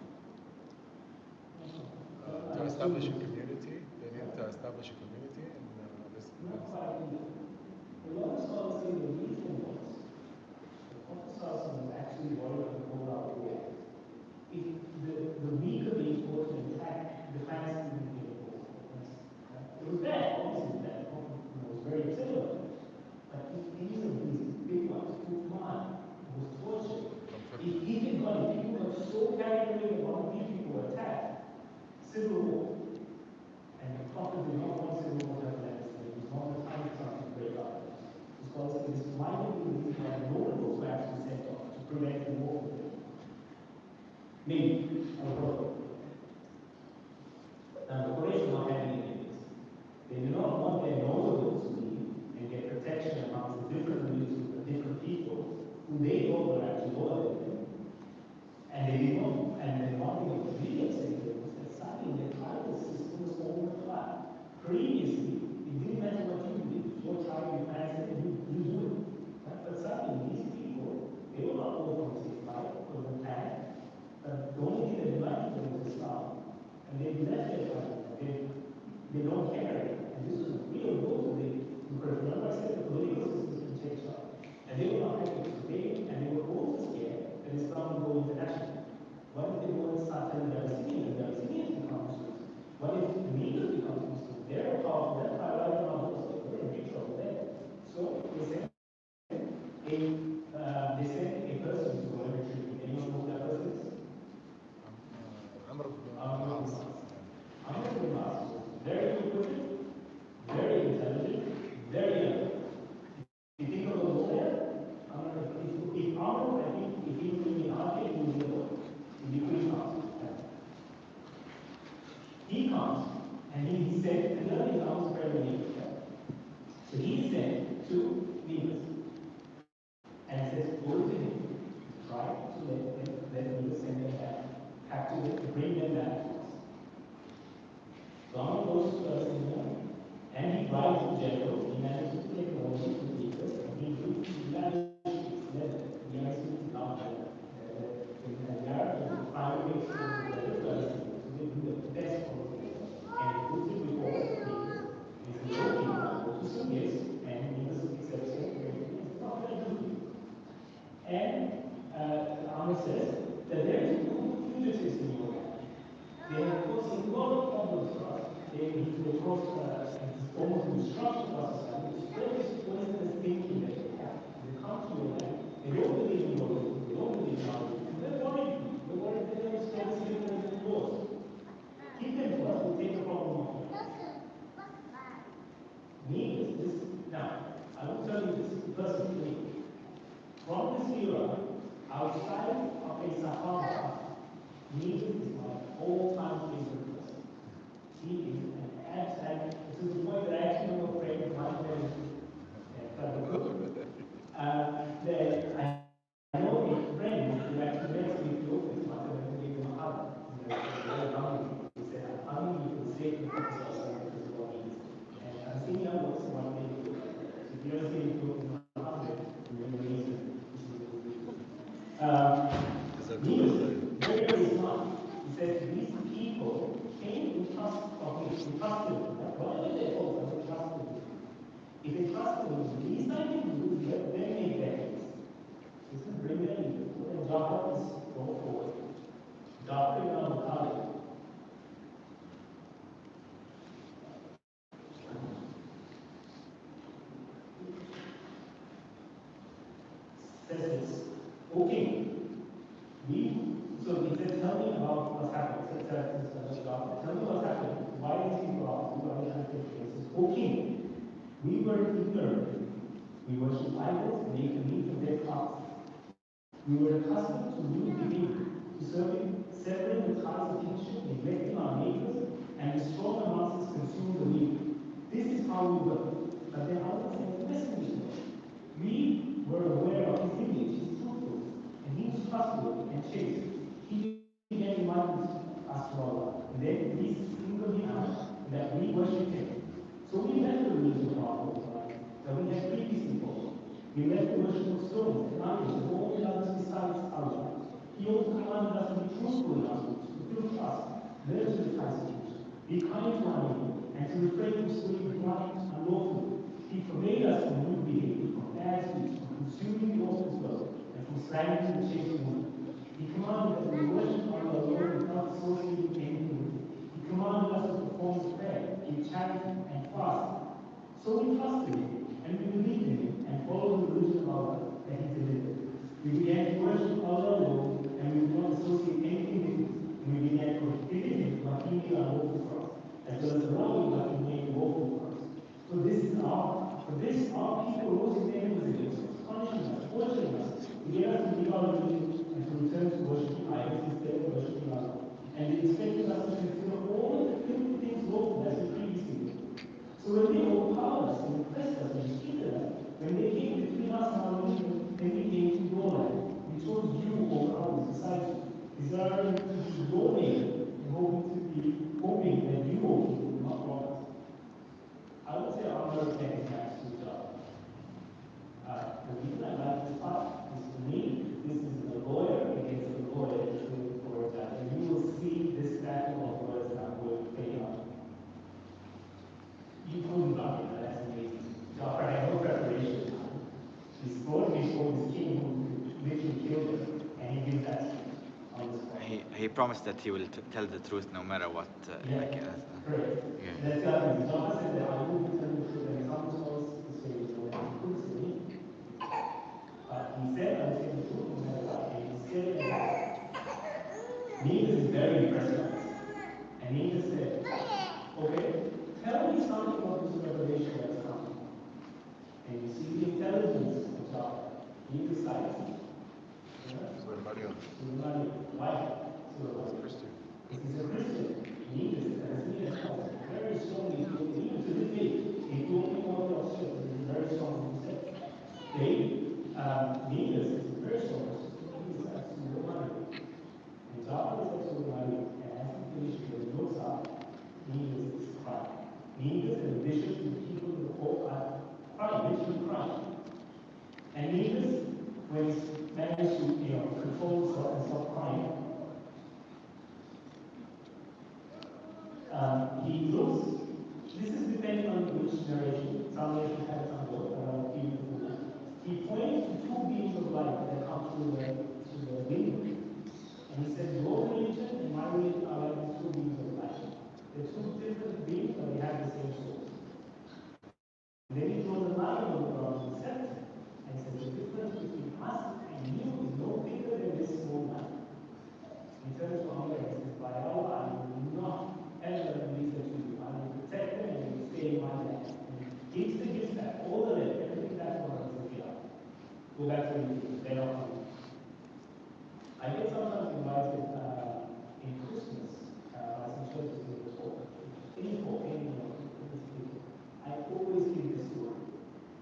To establish a community, they need to establish a community in this. Not quite either. A lot of scholars say the reason the Prophet was actually worried on the whole out war. If the weaker being able to attack the Palestinian people, it was bad, obviously bad. The Prophet was very upset about it. But if any of these big ones, Uthman, was tortured, if people got so carried away that one of these people were attacked, civil war. And the Prophet did not want civil war to happen. It was not the time for something to break out. The scholars say this might be the reason why no one was actually sent off to prevent the war. Maybe, I don't know. Now, the Quraysh are not having any of this. They do not want their nobles to leave and get protection amongst the different religions, the different people who they thought were actually loyal to them. And they did not, and then one thing that was really upsetting them was that suddenly the tribal system was overclapped. Previously, it didn't matter what you did, your tribe, your family, you do it. But suddenly, these people, they were not all from the same tribe, or the clan. But the only thing that united them was Islam. And they left their tribe. They don't care. And this was a real blow to them. Because remember I said the political system can change up. And they were not happy. And they were also scared that Islam would go international. What if they go and start telling the Palestinians become Muslims? What if the Negroes become Muslims? They're powerful, they're right now also. We're in big trouble there. So they sent a person to go and retrieve. Anyone know who that person is? Amr ibn al-As was very intelligent, very intelligent, very young. If you think of the lawyer, if Amr, I think if he was in the army, he would be a lawyer. He'd be pretty fast. He comes and he said, and the other Islam is very unique. So he said to Negus and says, go to him, try to let Negus send them back, captivate, bring them back to us. So Amr goes to Palestine and he drives to Jericho. He manages to take over to Negus and he moves to the United States. The United States is not there. The Arabs are the primary source of the Palestine. So they do the best for the people. And he puts it before Negus. He says, okay, now go to Sunnis and Negus accepts it. It's not very good. And Amr says that there is no fugitives in your land. They have caused a lot of problems for us. They caused almost destruction of our society. It's very poisonous thinking that they have. They come to your land, they don't believe in your religion, they don't believe in our religion. They're worried. They're worried that they're spread the same as yours. Keep them for us, we'll take the problem off. Needless, this now, I will tell you this personally. From this era, outside of a Sabah, Needless is my all-time favorite person. He is an absolute, to the point that I actually know a friend of mine that I know a friend who actually went to Ethiopia to and gave him a hug. He said, I'm hugging you for the sake of the Prophet because of what he is. And I'm seeing how works one day. So if you ever see Ethiopia, you're in the reason. He was very, very smart. He said, these people came in trust of me. They trusted him. Whatever they told them, they trusted him. If they trusted him, the least I can do is let them make their case. This is bring their leaders. So then Jafar is brought forward. Jafar ibn al-Talib says this, okay, so he said, tell me about what's happening. He said, tell me what's happening. Why are these people out? Why are they places? Okay, we were ignorant. We worship idols, make meat of their crops. We were accustomed to rude behavior, to severing the ties of kinship, neglecting our neighbors, and the strong amongst us consume the weak. This is how we were. But then Allah sent the messenger. We were aware of his image, his truthful, and he was trustworthy and chaste. He began reminding us to Allah. And then these single to our neighbor and to refrain from doing what unlawful. He forbade us from rude behavior, from bad speech, from consuming the orphan's wealth, and from slandering the chaste woman. He commanded that we worship Allah alone without associating anything with Him. He commanded us to perform prayer, give charity, and fast. So we trusted Him, and we believed in Him, and followed the religion of Allah that He delivered. We began to worship Allah alone, and we did not associate anything with Him. And we began prohibiting what He made unlawful for us, as well as allowing what He made lawful for us. For this our people rose in their enemies against us, punishing us, torturing us, to get us to leave our religion and to return to worshiping idols instead of worshiping Allah. And they expected us to consider all of the filthy things lawful as we previously did. So when they overpowered us and oppressed us and mistreated us, when they came between us and our religion, then we came to your land. We chose you over others besides you, desiring to be your neighbor and hoping that you, O King, will not wrong us. I would say our American is next to each other. The reason I like this part is, for me, this is a lawyer against a lawyer for a judge. And you will see this battle of words that I'm going to play out. You couldn't love it, that's amazing. Jafar had no preparation. He spoke before this king who literally killed him, and he gives that on the spot. He promised that he will tell the truth no matter what. Correct. Yeah. That's the other thing. Jafar said that I will be telling the truth, and some scholars say, you know, he couldn't say it. But he said, I will tell the truth no matter what, and he said that. Negus is very impressive. And Negus said, okay, tell me something about this revelation that's coming. And you see the intelligence of Jafar. He decides. Why? Christian. He's a Christian. Negus, as he has very strongly, even to this day, he told me all the Australians, he's very strong in himself. Negus is very strong. He decides to go marry. And Jafar decides to go marry. And as he finishes, the notes up, Negus is crying. Negus and the bishops and the people in the court are crying, literally crying. And Negus, when he's managed to control himself and stop crying, he looks, this is depending on which narration, some narrations have it on board, he points to two beams of light that come through the window. And he says, your religion and my religion are like two beams of light. They're two different beams, but they have the same source. And then he draws a line on the ground and says, and says, the difference between us and you is no bigger than this small light. He turns to Allah and says, by Allah, I will not ever release them to you. I will protect them and will stay in my land. And he gives the gifts back, all the land, everything back to Allah. Go back to the they're not coming. I get sometimes invited in Christmas, by some churches in the talk. Any talk, any I always give this story.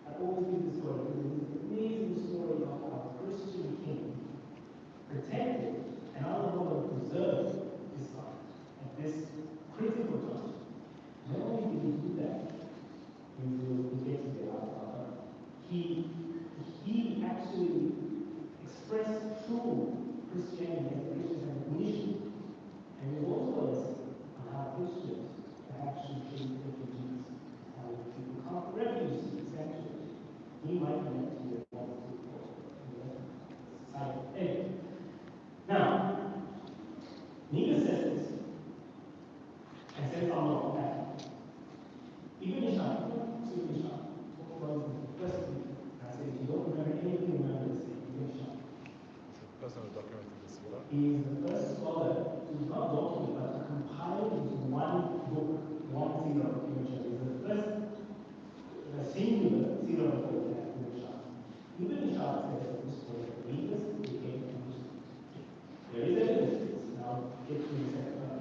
Because it's an amazing story of how a Christian king protected and Allah will preserve Islam at this critical time. Not only did he do that, we get to the Al-Ahmad, he actually expressed true Christianity as Christians have mission. And he also was on how Christians can actually treat refugees, how people come to refugees, essentially. He might be able to be a model for society. Anyway, now, Negus says this, and says, I'm not that. Even Shan, talk about the first week. I said, if you don't remember anything, remember this thing, even Shan. It's a personal document in the Seerah. He is the first scholar to not document, but to compile into one book, one Seerah of Ibn Shan. He is the first singular Seerah of Ibn Shan. Ibn Shan says that this was the greatest became a Muslim. There is evidence. Now, get to the second one.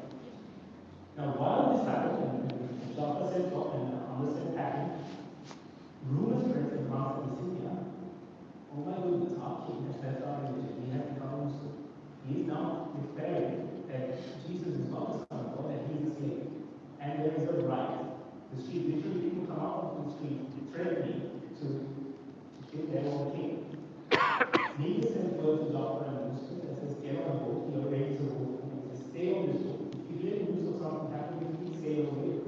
Now, while this happened, and Jafar said, and understand happened, rumors spread amongst the Syria. Oh my goodness, our king has left our religion. He has become Muslim. He is now declaring that Jesus is not the Son of God, that he is a slave. And there is a riot. The street, literally, people come out of the street threatening to kill their own king. Negus sends word to Jafar and Muslim that says, get on a boat. He arranges a boat. He says, stay on this boat. If you hear news of something happening, please stay away.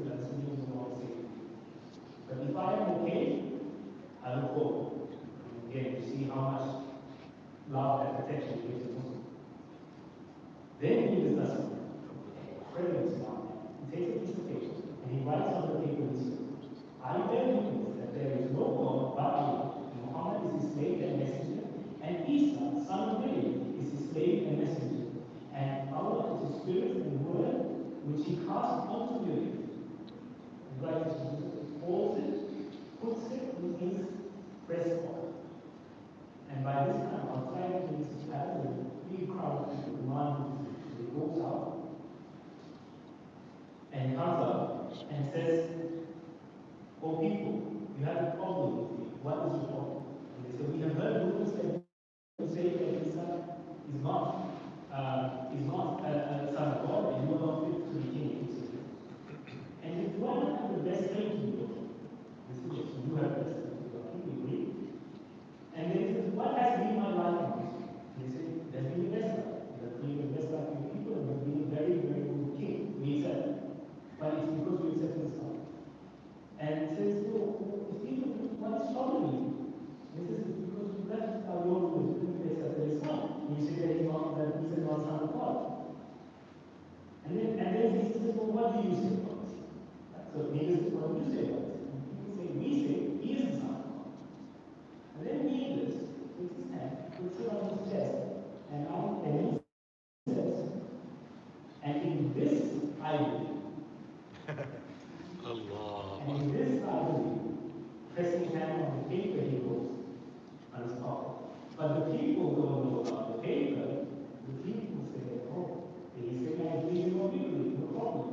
and says, "Oh people, you have a problem with me. What is your problem?" And they say, "We have heard rumors that you say that Isa is not a son of God, and you are not fit to be king." And if you want to have the best claim to be your king, this is yes, you have the best claim to be your king, we agree. And then he says, "What has been my life on this?" And they say, "There's been the best life. You have been the best life for your people, and you've been a very, very good king. We accept it. But it's because we accept this God." And he says, "No, if people, what is troubling you?" And he says, "It's because you left our Lord who is in place as their son. And you say that he's not, that he's not son of God." And then he says, "Well, what do you say about this?" So neighbors say, "What do you say about this?" And people say, "We say he is the son of God." And then neighbors takes his hand, puts it on his chest, and he says, "And in this I believe." Allah. And in this I believe, pressing his hand on the paper he wrote on his pocket. But the people don't know about the paper. The people say, "Oh, he said, I believe in what we believe, no problem."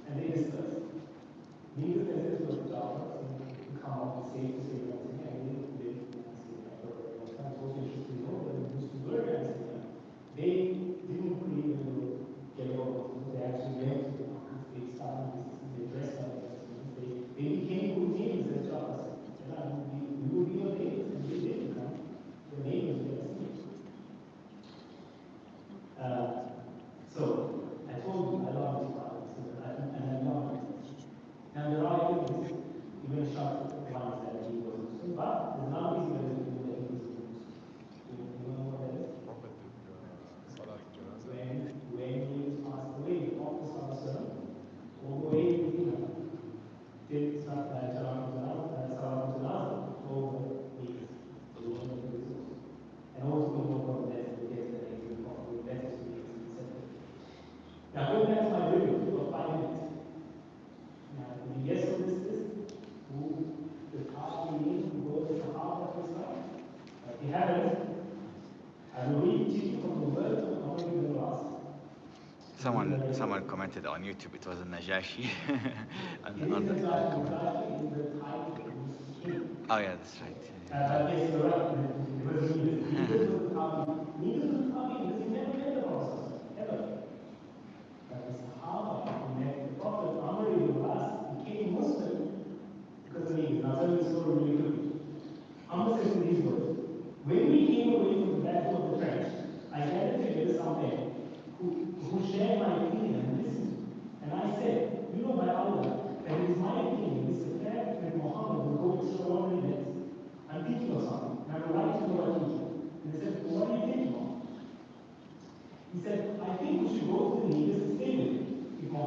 And they discuss. Neither does it to a daughter, so you come out and say one thing, I didn't live, and I say, I thought it was interesting to know that we used to learn and say, they didn't believe in the yellow, they actually went to the mountains, they started businesses, they dressed up, they became good neighbors as jobs. We would be your neighbors, and they did become the neighbors of the neighbors. So, I told you I love this part, and I love it. Now, there are evidence, even short ones that he was Muslim, but there's not easy evidence that he was Muslim. You know what that is? Prophet did Salat Janaza. When he was passed away, the Prophet Sallallahu all the way to Medina, did Salat Janaza over years. And also we know from that the case that he was probably better to be etc. Now, going back to my video for 5 minutes. Now, the yes on this list, who the Tabi'in, who were the Sahaba of Islam, you have a list. I will read to you from the words of Muhammad ibn Ras. Someone commented on YouTube. It was a Najashi. It is Najashi is the title of this king. Oh yeah, that's right. Yes, you're right. It was needed. Needed was the Tabi'in. Needed was the Tabi'in because he never met the Prophet, ever. But the Sahaba who met the Prophet, Amr ibn Ras, became Muslim because of needed. Now, I'll tell you the story really quickly. Amr says in these words, "When we came away from the battle of the trench, I gathered together some men who shared my opinion and listened. And I said, you know by Allah, that it is my opinion, this affair that Muhammad will go extraordinary lengths. I'm thinking of something, and I would like to know what you do." And they said, "Well, what are you thinking of?" He said, "I think we should go to the leaders and stay with him. If Muhammad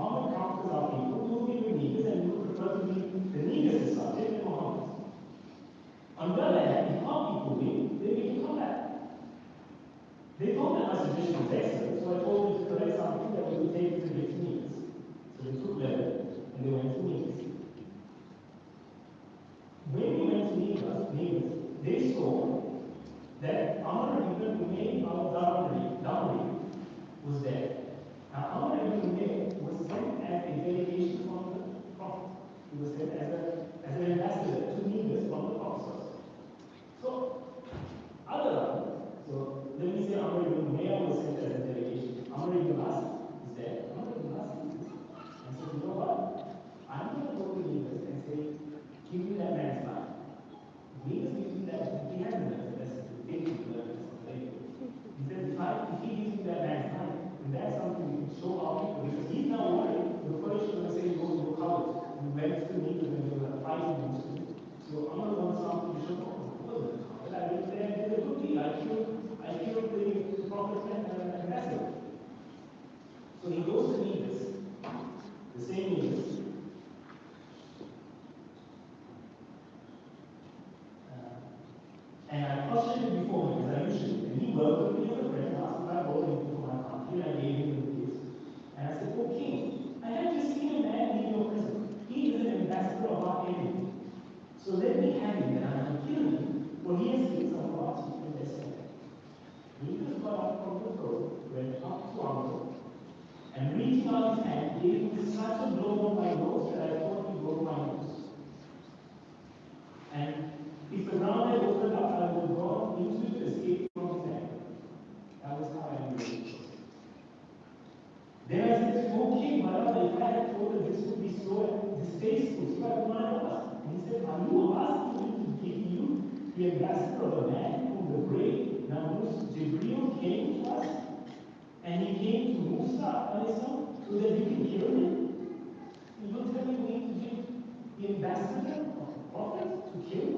the ambassador of the Prophet to kill?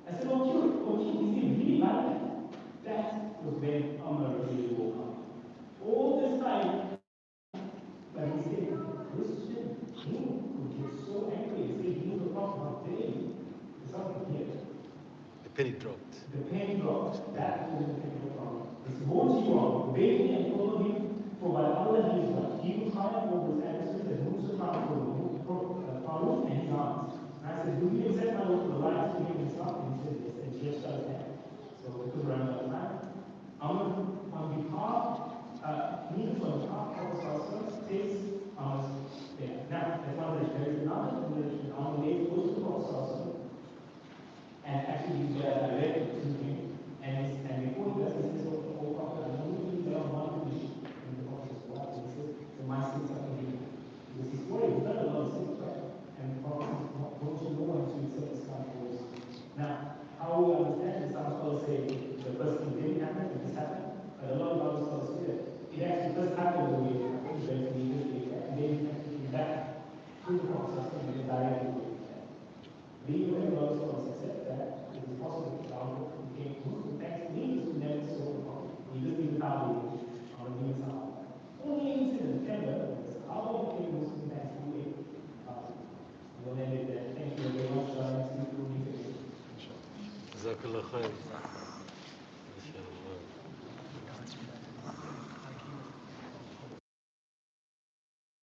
I said, oh, kill, oh, kill, is he really like that? That was when Umar really woke up. All this time, but he said, Christian king could get so angry and say, he's the Prophet, how dare you? There's something here. The penny dropped. The penny dropped. That was the penny dropped. It's Moji wrong. Obey me and follow him. For by Allah he is right. He will triumph over his adversaries and moves the crown for Farooq and his arms. And I said, do you accept my alliance to him and Islam? And he said, yes. And he stretched out his hand. So because we're out of time, on behalf, needed on behalf of the Prophet takes yeah. Now, as far as there is another relation on the way goes to the Prophet and actually directed to him. And before he does, he says, oh Prophet, I know you there on one condition. And the Prophet says, what? And he says, so my sins are forgiven. Because he's worried, he's done a lot of sins, right? And the Prophet says, don't you know when to accept Islam for us? Now, how we understand this, some scholars say the first thing didn't happen, it just happened. But a lot of other scholars say that it actually first happened the way it happened, then we immediately and then it actually came back to the Prophet and then directly. Being aware of those scholars accept that it is possible that our book became Muslim thanks to me to never saw the Prophet. He just didn't have the on the inside. Only incident ever was our book became Muslim thanks to me. We'll end it there. Thank you very much. See you. Jazakallah khair.